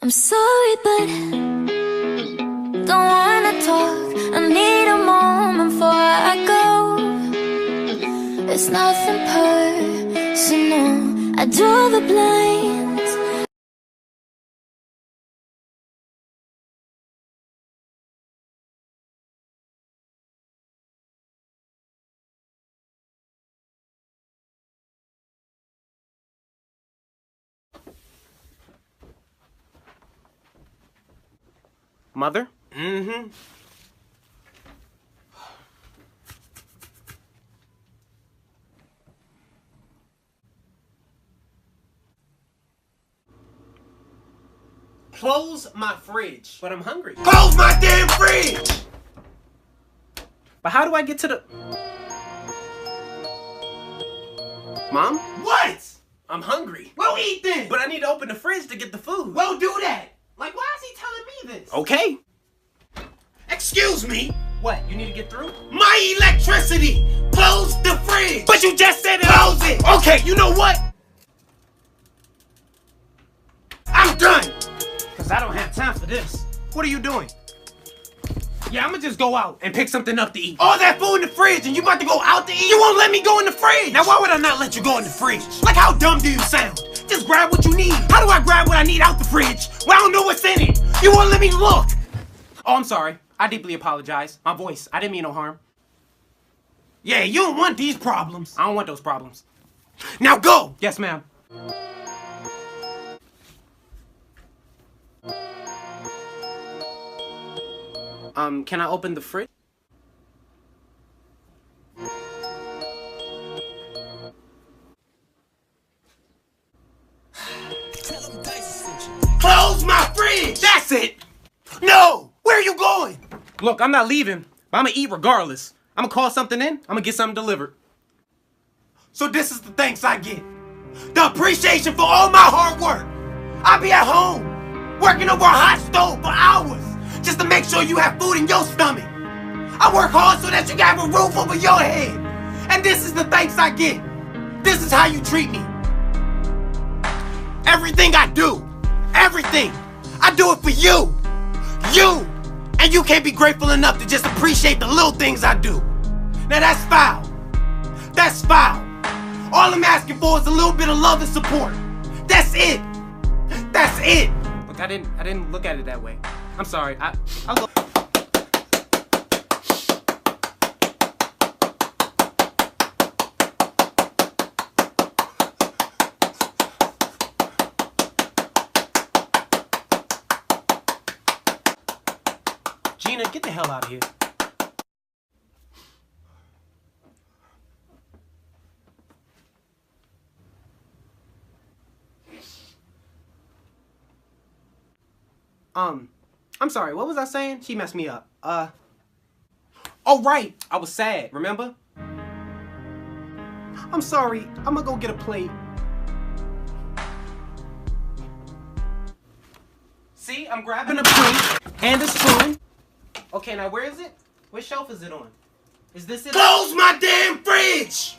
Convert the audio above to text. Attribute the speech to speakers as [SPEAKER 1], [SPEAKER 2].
[SPEAKER 1] I'm sorry, but don't wanna talk. I need a moment before I go. It's nothing personal. I draw the blinds.
[SPEAKER 2] Mother? Close my fridge. But I'm hungry.
[SPEAKER 3] Close my damn fridge!
[SPEAKER 2] But how do I get to the... Mom?
[SPEAKER 3] What?
[SPEAKER 2] I'm hungry.
[SPEAKER 3] Well, eat then!
[SPEAKER 2] But I need to open the fridge to get the food.
[SPEAKER 3] Well, do that! Like, why is he telling me this?
[SPEAKER 2] Okay.
[SPEAKER 3] Excuse me?
[SPEAKER 2] What, you need to get through?
[SPEAKER 3] My electricity! Close the fridge!
[SPEAKER 2] But you just said it.
[SPEAKER 3] Close it! Okay, you know what? I'm done!
[SPEAKER 2] Because I don't have time for this. What are you doing? Yeah, I'm gonna just go out and pick something up to eat.
[SPEAKER 3] All that food in the fridge and you about to go out to eat? You won't let me go in the fridge!
[SPEAKER 2] Now why would I not let you go in the fridge?
[SPEAKER 3] Like, how dumb do you sound? Just grab what you need. How do I grab what I need out the fridge when I don't know what's in it? You won't let me look!
[SPEAKER 2] Oh, I'm sorry. I deeply apologize. My voice. I didn't mean no harm.
[SPEAKER 3] Yeah, you don't want these problems.
[SPEAKER 2] I don't want those problems.
[SPEAKER 3] Now go!
[SPEAKER 2] Yes, ma'am. Can I open the fridge?
[SPEAKER 3] Close my fridge! That's it! No! Where are you going?
[SPEAKER 2] Look, I'm not leaving, but I'm gonna eat regardless. I'm gonna call something in, I'm gonna get something delivered.
[SPEAKER 3] So this is the thanks I get. The appreciation for all my hard work. I be at home, working over a hot stove for hours, just to make sure you have food in your stomach. I work hard so that you can have a roof over your head. And this is the thanks I get. This is how you treat me. Everything I do, everything, I do it for you. You! And you can't be grateful enough to just appreciate the little things I do. Now that's foul. That's foul. All I'm asking for is a little bit of love and support. That's it. That's it.
[SPEAKER 2] Look, I didn't look at it that way. I'm sorry. I'll go. Gina, get the hell out of here. I'm sorry, what was I saying? She messed me up. Oh right, I was sad, remember? I'm sorry, I'm gonna go get a plate. See, I'm grabbing a plate and a spoon. Okay, now where is it? What shelf is it on? Is this it?
[SPEAKER 3] Close my damn fridge!